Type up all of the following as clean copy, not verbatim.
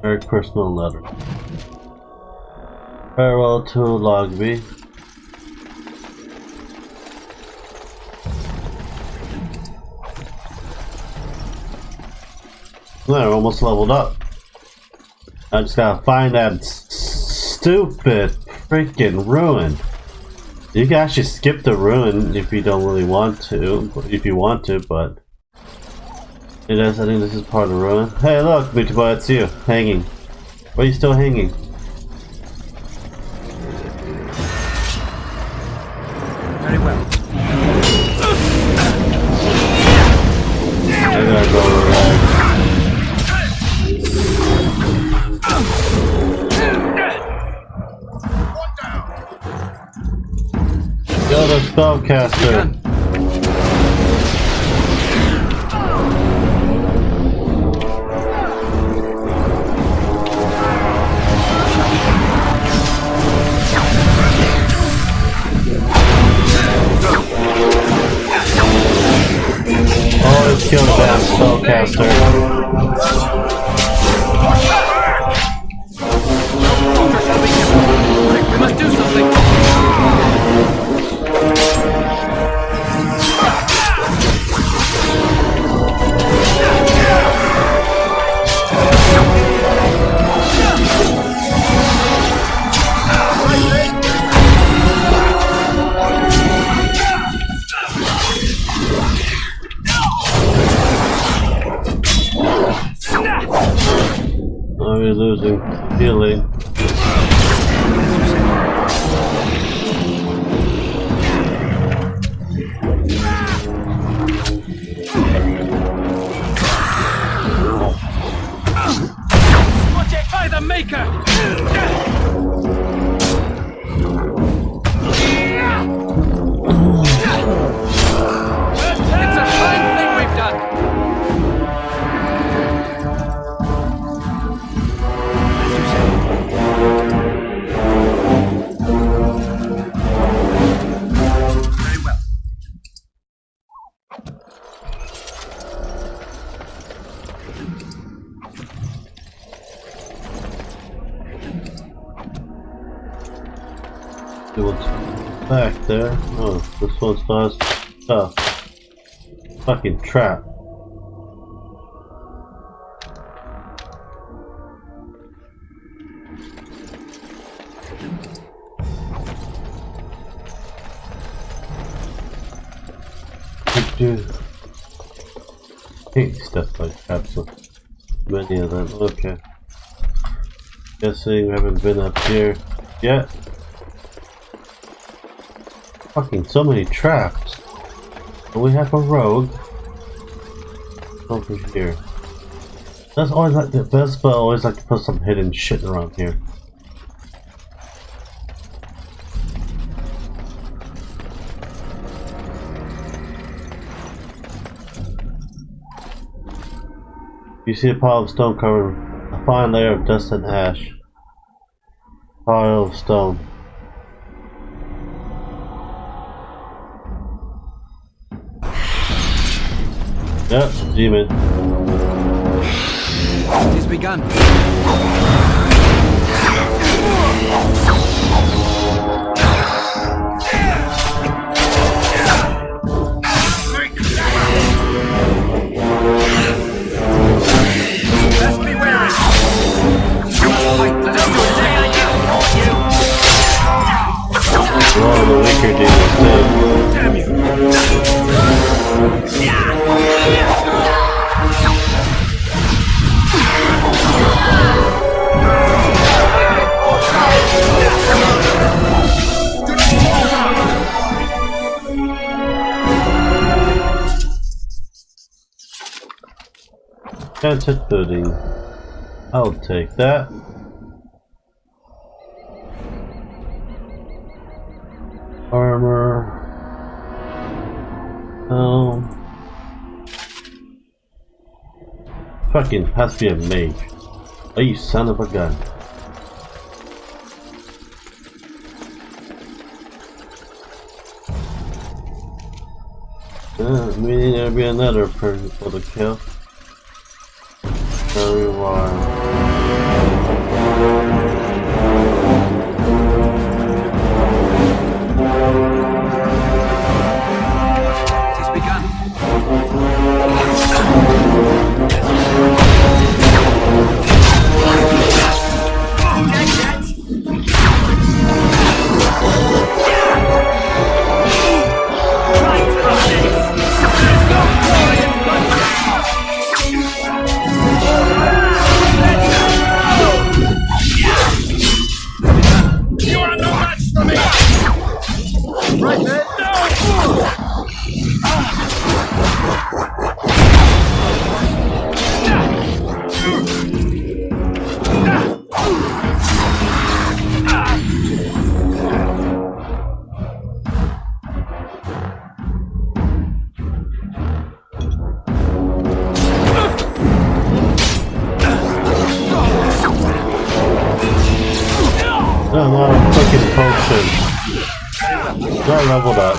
Very personal letter. Farewell to Logby. We're almost leveled up. I just gotta find that stupid freaking ruin. You can actually skip the ruin if you don't really want to, if you want to, but it is. I think this is part of the ruin. Hey, look, Beauty Boy, it's you hanging. Why are you still hanging? Very well. I gotta go over there. Go the spellcaster. Always kill the bad spellcaster. We must do something. Are we losing healing? By the Maker! It's a fine thing we've done. Very well. See what's back there. Oh, this one still has stuff. Fucking trap. Dude. Hate stuff like traps. So many of them. Okay. Guessing we haven't been up here yet. Fucking so many traps. And we have a rogue over here. That's always like the best, but I always like to put some hidden shit around here. You see a pile of stone covered a fine layer of dust and ash. Pile of stone. Yep, demon. It's begun. Best be wary. We're all the weaker demons too. Damn you! Enchanted pudding. I'll take that. Armor. Fucking has to be a mage. Oh, you son of a gun. Meaning there'll be another person for the kill. Very wild. A lot of fucking potions. Not leveled up.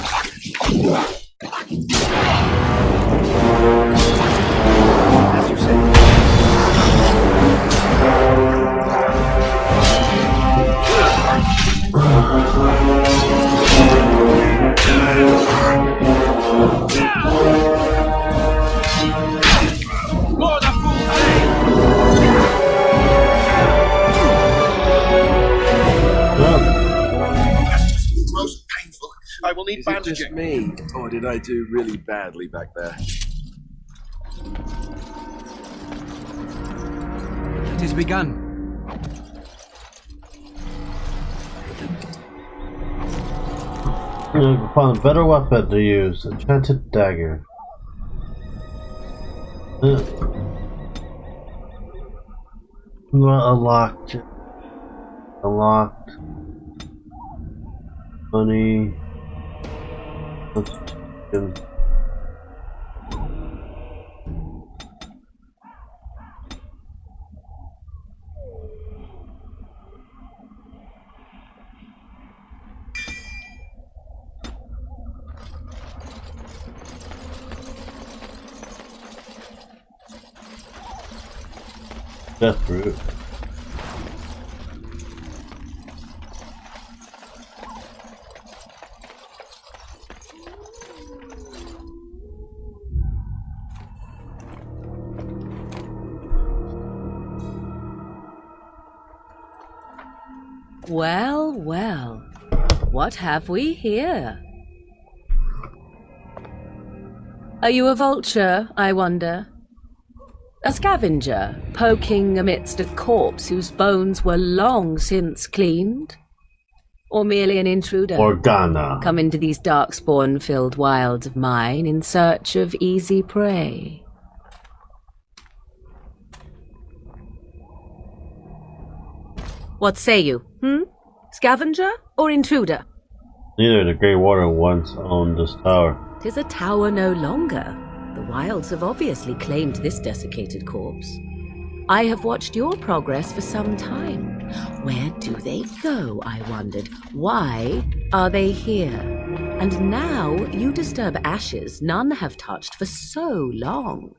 As you say. More the fool! Most painful. I will need Is it bandaging. just me, or did I do really badly back there? It has begun. Found a better weapon to use. Enchanted dagger. Well, unlocked. Unlocked. Money. Death root. Well, well, what have we here? Are you a vulture, I wonder? A scavenger, poking amidst a corpse whose bones were long since cleaned? Or merely an intruder? Organa. Come into these darkspawn-filled wilds of mine in search of easy prey? What say you, Scavenger or intruder? Neither the Grey Water once owned this tower. 'Tis a tower no longer. The wilds have obviously claimed this desiccated corpse. I have watched your progress for some time. Where do they go, I wondered? Why are they here? And now you disturb ashes none have touched for so long.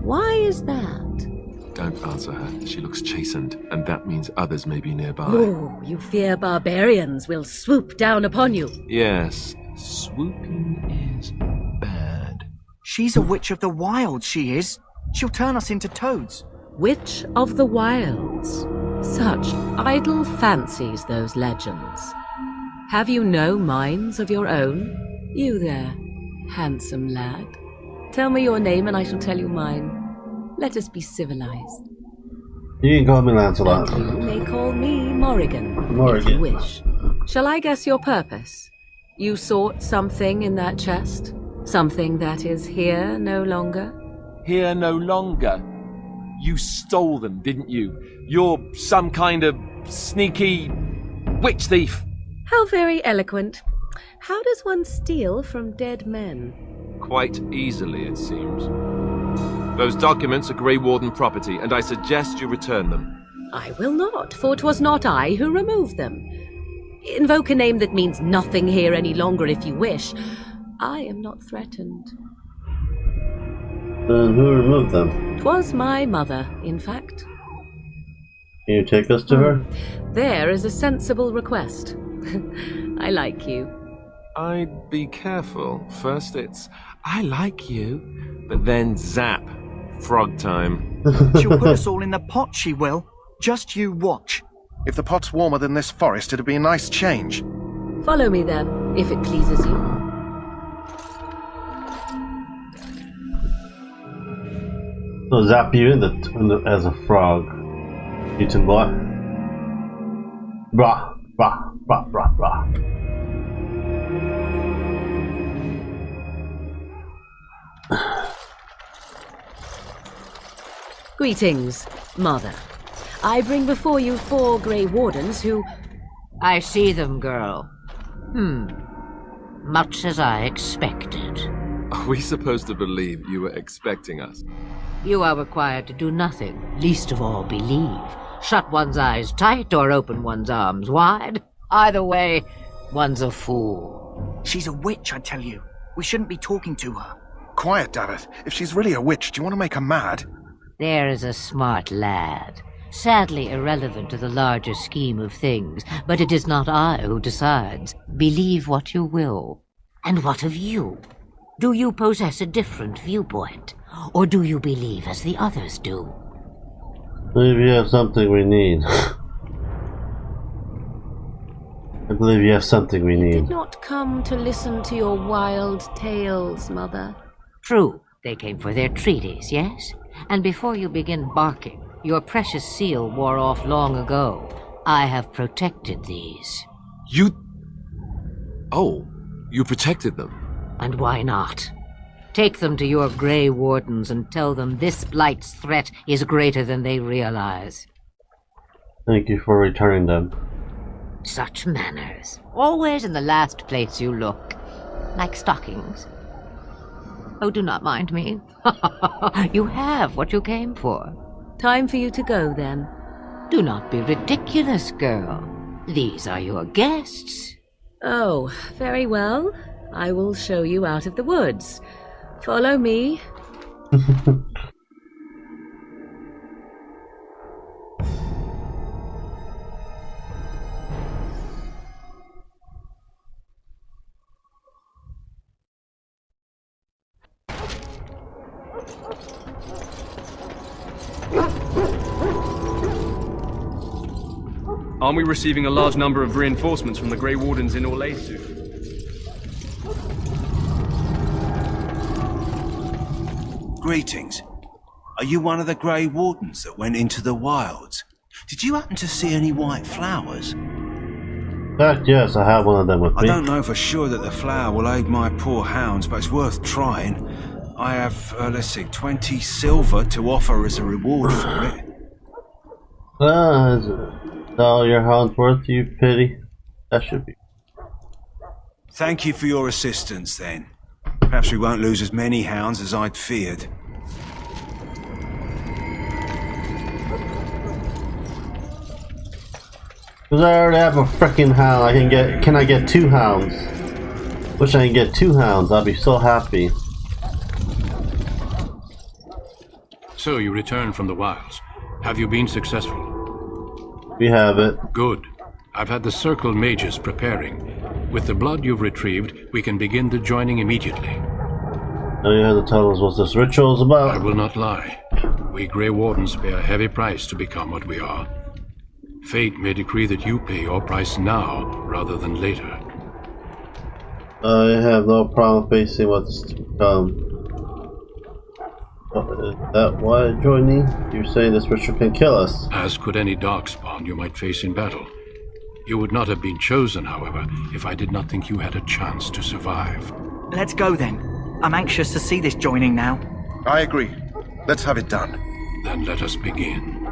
Why is that? Don't answer her. She looks chastened, and that means others may be nearby. Oh, you fear barbarians will swoop down upon you. Yes, swooping is bad. She's a witch of the wilds, she is. She'll turn us into toads. Witch of the wilds. Such idle fancies, those legends. Have you no minds of your own? You there, handsome lad. Tell me your name and I shall tell you mine. Let us be civilized. You can call me Lancelot. And you may call me Morrigan, Morrigan. if you wish. Shall I guess your purpose? You sought something in that chest? Something that is here no longer? Here no longer. You stole them, didn't you? You're some kind of sneaky witch thief. How very eloquent. How does one steal from dead men? Quite easily, it seems. Those documents are Grey Warden property, and I suggest you return them. I will not, for 'twas not I who removed them. Invoke a name that means nothing here any longer if you wish. I am not threatened. Then who removed them? 'Twas my mother, in fact. Can you take us to her? There is a sensible request. I like you. I'd be careful. First it's, I like you, but then zap. Frog time. She'll put us all in the pot, she will. Just you watch. If the pot's warmer than this forest, it'd be a nice change. Follow me then, if it pleases you. So zap you as a frog. Eating boy. Brah, brah, brah, brah, brah. Greetings, Mother. I bring before you 4 Grey Wardens who... I see them, girl. Much as I expected. Are we supposed to believe you were expecting us? You are required to do nothing, least of all believe. Shut one's eyes tight or open one's arms wide. Either way, one's a fool. She's a witch, I tell you. We shouldn't be talking to her. Quiet, Davith. If she's really a witch, do you want to make her mad? There is a smart lad. Sadly irrelevant to the larger scheme of things, but it is not I who decides. Believe what you will. And what of you? Do you possess a different viewpoint? Or do you believe as the others do? Maybe you have something we need. I believe you have something we Did need. not come to listen to your wild tales, Mother. True, they came for their treaties, yes? And before you begin barking, your precious seal wore off long ago. I have protected these. You... Oh, you protected them. And why not? Take them to your Grey Wardens and tell them this Blight's threat is greater than they realize. Thank you for returning them. Such manners. Always in the last place you look. Like stockings. Oh, do not mind me. You have what you came for. Time for you to go, then. Do not be ridiculous, girl. These are your guests. Oh, very well. I will show you out of the woods. Follow me. Aren't we receiving a large number of reinforcements from the Grey Wardens in Orlesu? Greetings. Are you one of the Grey Wardens that went into the wilds? Did you happen to see any white flowers? In fact, yes, I have one of them with me. I don't know for sure that the flower will aid my poor hounds, but it's worth trying. I have, let's see, 20 silver to offer as a reward for it. Is all your hounds worth, you pity? That should be. Thank you for your assistance, then. Perhaps we won't lose as many hounds as I'd feared. Because I already have a freaking hound. Can I get 2 hounds? Wish I can get 2 hounds. I'd be so happy. So you returned from the wilds. Have you been successful? We have it. Good. I've had the Circle mages preparing. With the blood you've retrieved, we can begin the joining immediately. Now you have to tell us what this ritual is about. I will not lie. We Grey Wardens pay a heavy price to become what we are. Fate may decree that you pay your price now, rather than later. I have no problem facing what's to come. Is that why joining? You're saying this ritual can kill us? As could any darkspawn you might face in battle. You would not have been chosen, however, if I did not think you had a chance to survive. Let's go then. I'm anxious to see this joining now. I agree. Let's have it done. Then let us begin.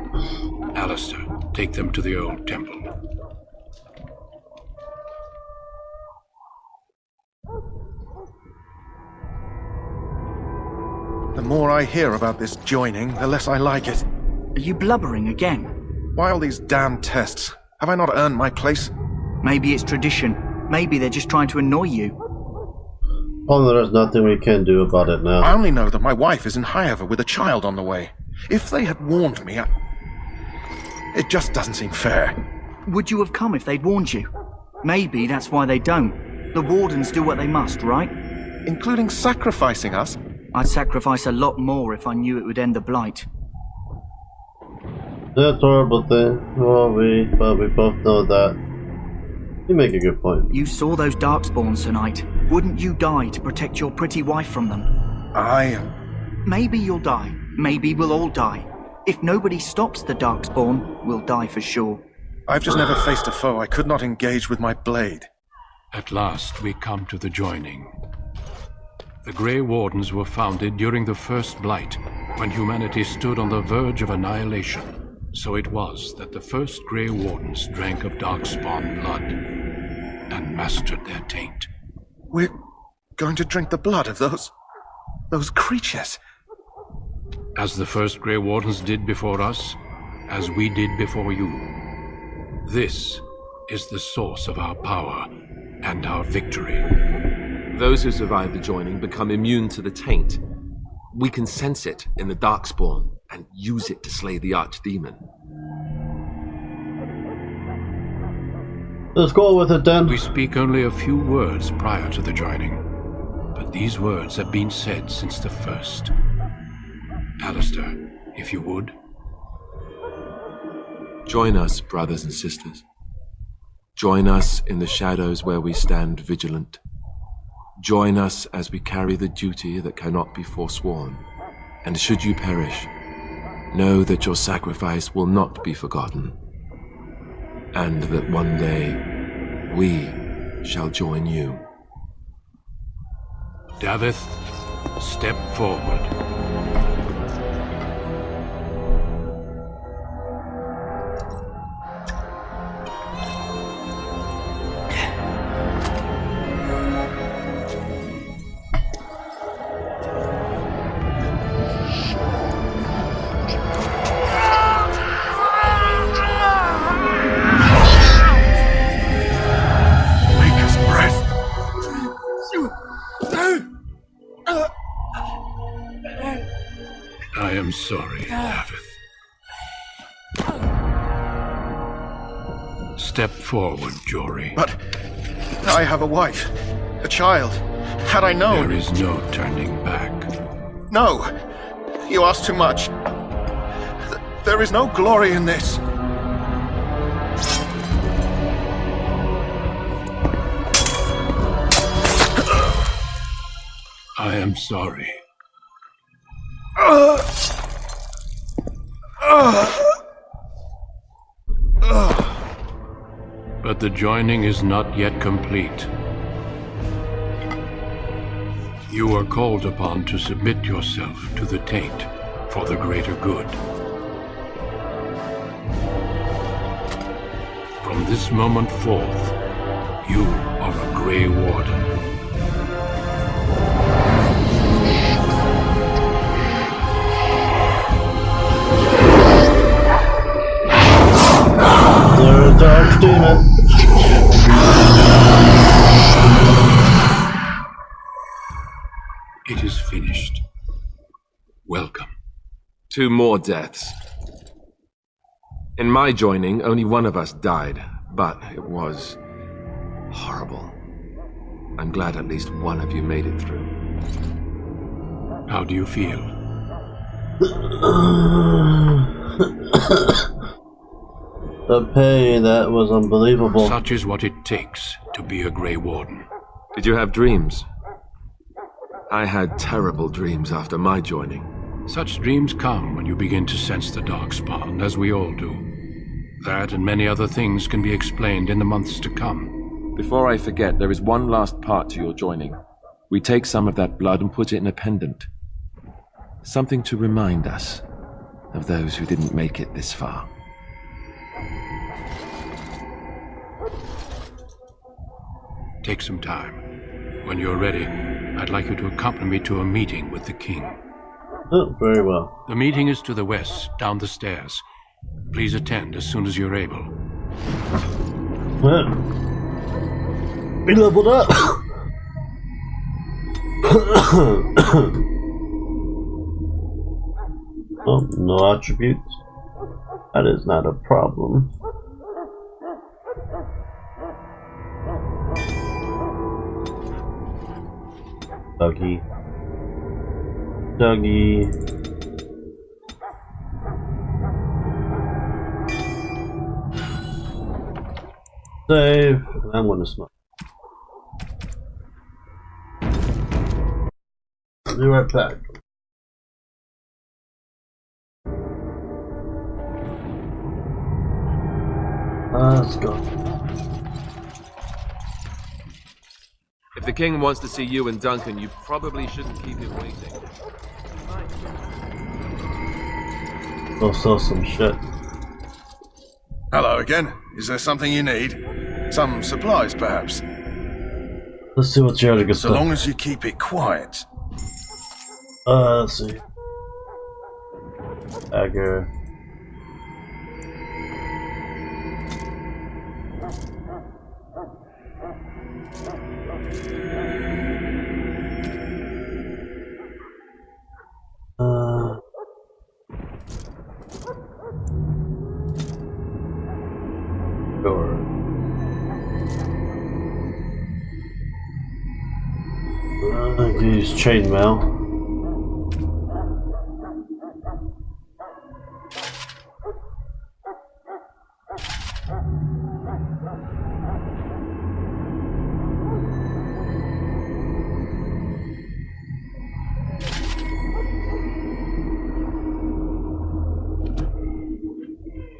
Alistair, take them to the old temple. The more I hear about this joining, the less I like it. Are you blubbering again? Why all these damn tests? Have I not earned my place? Maybe it's tradition. Maybe they're just trying to annoy you. Oh, there's nothing we can do about it now. I only know that my wife is in Highover with a child on the way. If they had warned me, it just doesn't seem fair. Would you have come if they'd warned you? Maybe that's why they don't. The Wardens do what they must, right? Including sacrificing us? I'd sacrifice a lot more if I knew it would end the Blight. That's a horrible thing. But we both know that. You make a good point. You saw those Darkspawns tonight. Wouldn't you die to protect your pretty wife from them? Maybe you'll die. Maybe we'll all die. If nobody stops the Darkspawn, we'll die for sure. I've just never faced a foe I could not engage with my blade. At last we come to the joining. The Grey Wardens were founded during the First Blight, when humanity stood on the verge of annihilation. So it was that the first Grey Wardens drank of Darkspawn blood and mastered their taint. We're going to drink the blood of those creatures. As the first Grey Wardens did before us, as we did before you. This is the source of our power and our victory. Those who survive the joining become immune to the taint. We can sense it in the Darkspawn and use it to slay the archdemon. Let's go with it then. We speak only a few words prior to the joining, but these words have been said since the first. Alistair, if you would. Join us, brothers and sisters. Join us in the shadows where we stand vigilant. Join us as we carry the duty that cannot be forsworn. And should you perish, know that your sacrifice will not be forgotten, and that one day we shall join you. Davith, step forward. I am sorry, Davith. Step forward, Jory. But I have a wife, a child. Had I known... There is no turning back. No! You ask too much. There is no glory in this. I am sorry. But the joining is not yet complete. You are called upon to submit yourself to the taint for the greater good. From this moment forth, you are a Grey Warden. There's the archdemon. It is finished. Welcome. 2 more deaths. In my joining, only one of us died, but it was horrible. I'm glad at least one of you made it through. How do you feel? The pain, that was unbelievable. Such is what it takes to be a Grey Warden. Did you have dreams? I had terrible dreams after my joining. Such dreams come when you begin to sense the Darkspawn, as we all do. That and many other things can be explained in the months to come. Before I forget, there is one last part to your joining. We take some of that blood and put it in a pendant. Something to remind us of those who didn't make it this far. Take some time. When you're ready, I'd like you to accompany me to a meeting with the king. Oh, very well. The meeting is to the west, down the stairs. Please attend as soon as you're able. Well, we leveled up. Oh, no attributes. That is not a problem. Dougie. Save. I'm gonna smoke. I'll be right back. Let's go. If the king wants to see you and Duncan, you probably shouldn't keep him waiting. Go sell some shit. Hello again. Is there something you need? Some supplies, perhaps? Let's see what's here to get So stuff. long as you keep it quiet. Let's see. Dagger. Sure. I can use chainmail.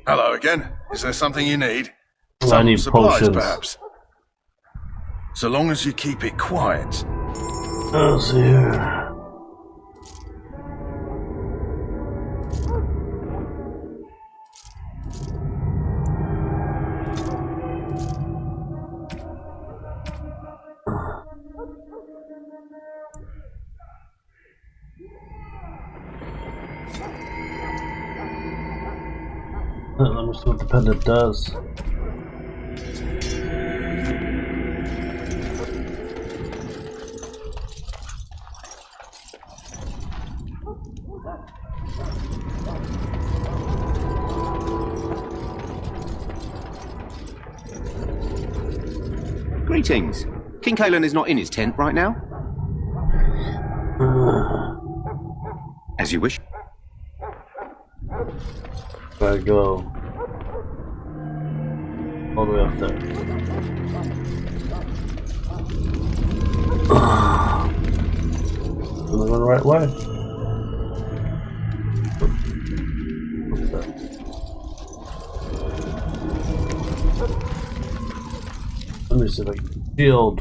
Hello again. Is there something you need? I need supplies, potions. perhaps. So long as you keep it quiet. Let's see here. Let me see what the pendant does. Greetings. King Kalen is not in his tent right now. As you wish. Gotta go all the way up there. Am I going the right way? Let me see if I can shield.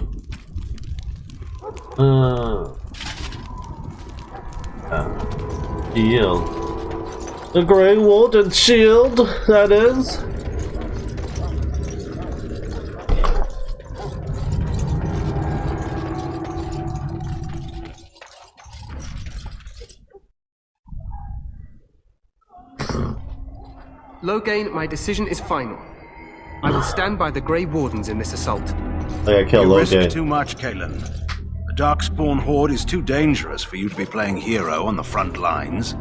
Shield. The Grey Warden shield, that is. Loghain, my decision is final. I will stand by the Grey Wardens in this assault. I kill You risk Loghain. too much, Kalen. The Darkspawn Horde is too dangerous for you to be playing hero on the front lines.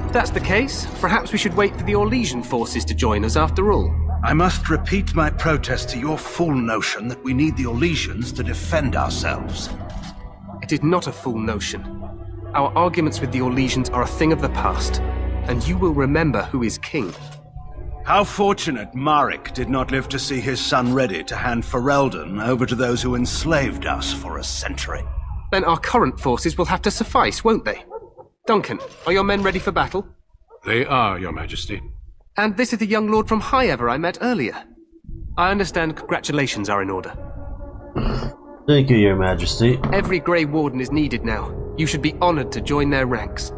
If that's the case, perhaps we should wait for the Orlesian forces to join us after all. I must repeat my protest to your fool notion that we need the Orlesians to defend ourselves. It is not a fool notion. Our arguments with the Orlesians are a thing of the past, and you will remember who is king. How fortunate Marek did not live to see his son ready to hand Ferelden over to those who enslaved us for a century. Then our current forces will have to suffice, won't they? Duncan, are your men ready for battle? They are, Your Majesty. And this is the young lord from Highever I met earlier. I understand congratulations are in order. Thank you, Your Majesty. Every Grey Warden is needed now. You should be honored to join their ranks.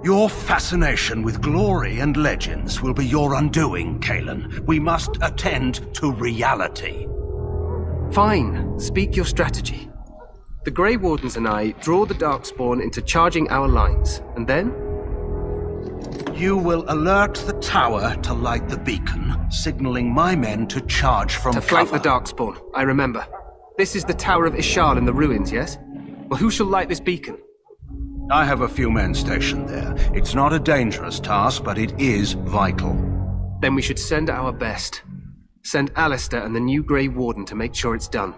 Your fascination with glory and legends will be your undoing, Kalen. We must attend to reality. Fine. Speak your strategy. The Grey Wardens and I draw the Darkspawn into charging our lines, and then? You will alert the tower to light the beacon, signaling my men to charge from cover. To flank the Darkspawn, I remember. This is the Tower of Ishal in the ruins, yes? Well, who shall light this beacon? I have a few men stationed there. It's not a dangerous task, but it is vital. Then we should send our best. Send Alistair and the new Grey Warden to make sure it's done.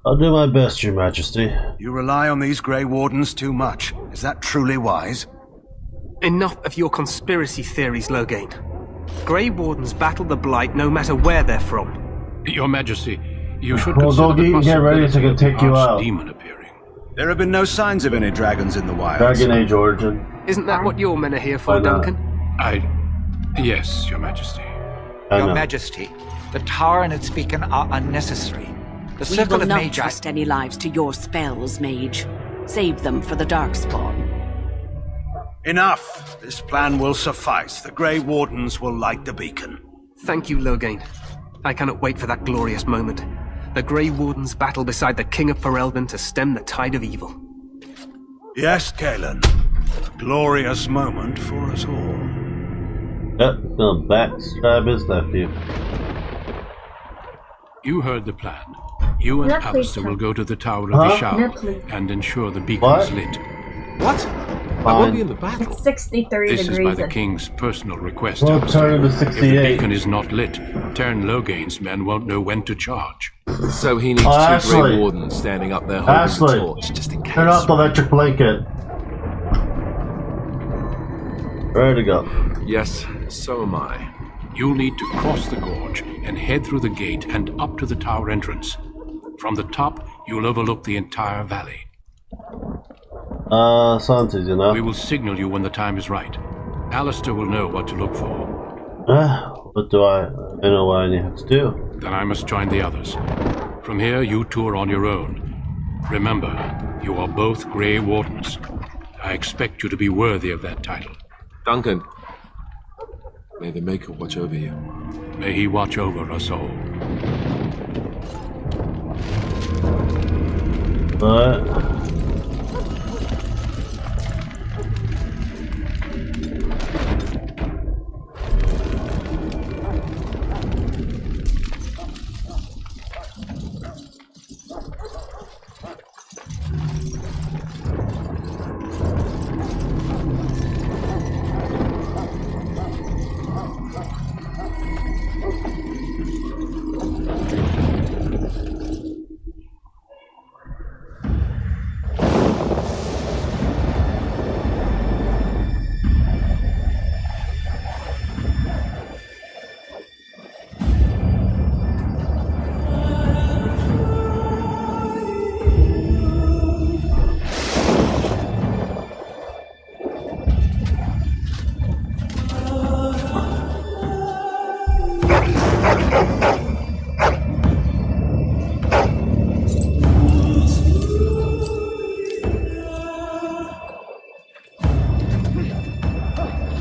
I'll do my best, Your Majesty. You rely on these Grey Wardens too much. Is that truly wise? Enough of your conspiracy theories, Loghain. Grey Wardens battle the Blight no matter where they're from. Your Majesty, you should well, consider the get ready so I can take you out. Demon appearing. There have been no signs of any dragons in the wild. Dragon Age origin. Isn't that what your men are here for, Duncan? Yes, Your Majesty. Your Majesty, the tower and its beacon are unnecessary. The We circle will of not Magi... trust any lives to your spells, Mage. Save them for the Darkspawn. Enough! This plan will suffice. The Grey Wardens will light the beacon. Thank you, Loghain. I cannot wait for that glorious moment. The Grey Wardens battle beside the King of Ferelden to stem the tide of evil. Yes, Kalen. A glorious moment for us all. Yep, gonna backstab his nephew. You heard the plan. You and Netflix. Alistair will go to the Tower of the Shower Netflix. and ensure the beacon is lit. What? I won't be in the battle. It's 63 This is degrees. by the King's personal request, Well, Alistair. turn to If the 68. beacon is not lit, Tern Loghain's men won't know when to charge. So he needs Oh, two Ashley. Grey Wardens standing up there holding Ashley, the torch, just in case. turn off the electric blanket. Ready to go. Yes, so am I. You'll need to cross the gorge and head through the gate and up to the tower entrance. From the top, you'll overlook the entire valley. Sounds easy enough. We will signal you when the time is right. Alistair will know what to look for. What do I know what I have to do. Then I must join the others. From here, you two are on your own. Remember, you are both Grey Wardens. I expect you to be worthy of that title. Duncan, may the Maker watch over you. May he watch over us all. But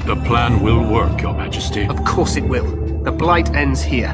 The plan will work, Your Majesty. Of course it will. The Blight ends here.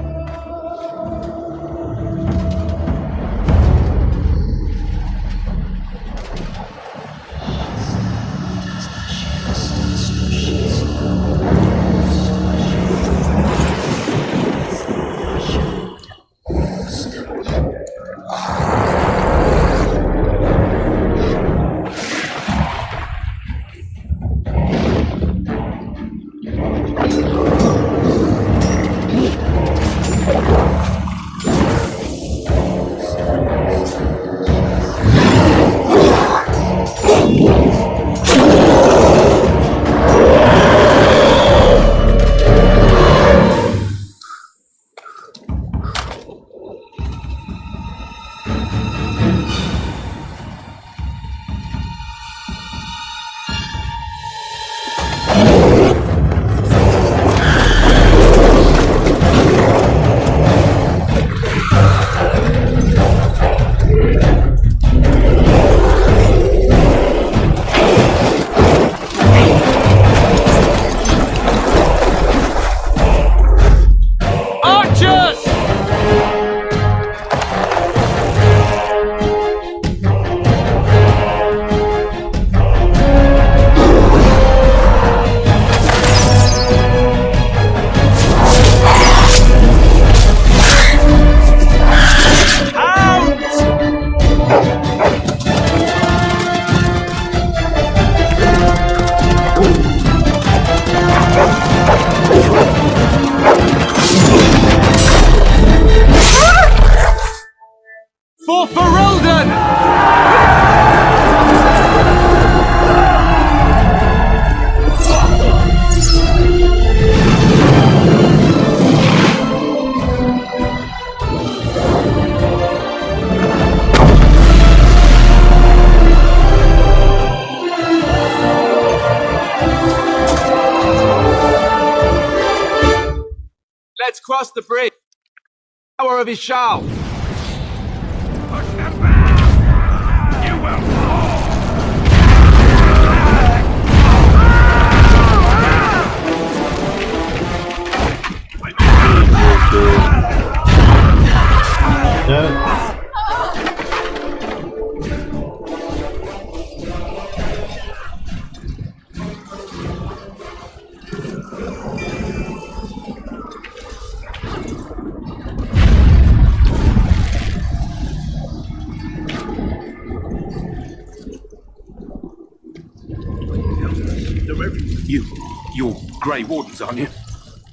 For Ferelden! Let's cross the bridge. Power of his shout. You're Grey Wardens, aren't you?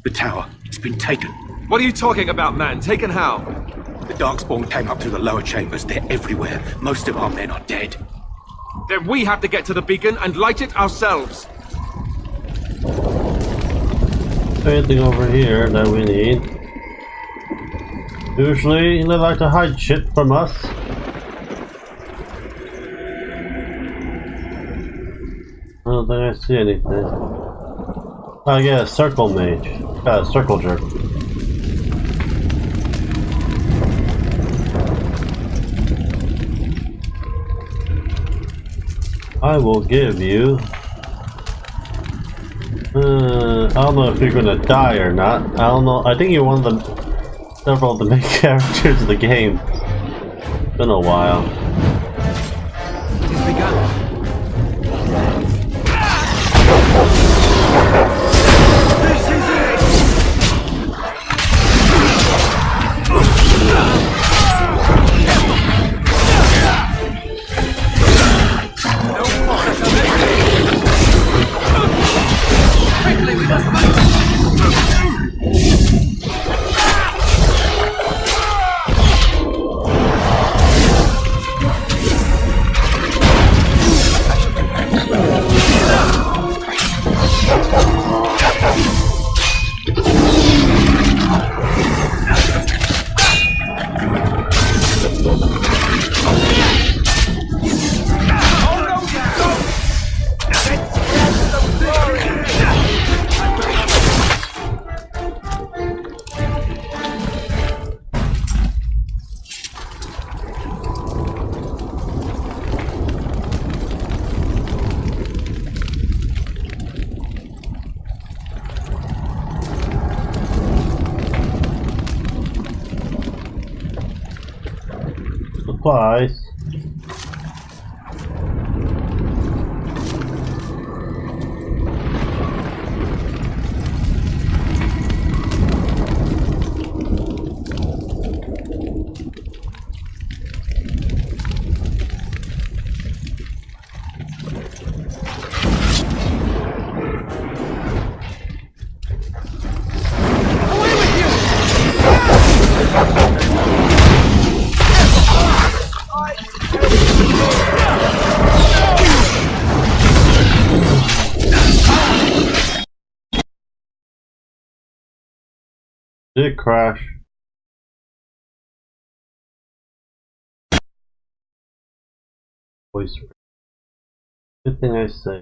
The tower, it's been taken. What are you talking about, man? Taken how? The Darkspawn came up through the lower chambers. They're everywhere. Most of our men are dead. Then we have to get to the beacon and light it ourselves. Anything over here that we need? Usually they like to hide shit from us. I don't think I see anything. Oh yeah, circle mage. Circle jerk. I will give you... I don't know if you're gonna die or not. I don't know. I think you're one of the several of the main characters of the game. It's been a while. It's begun. This is it! Quickly, we must fight! Supplies. Did it crash? Voice. Good thing I say.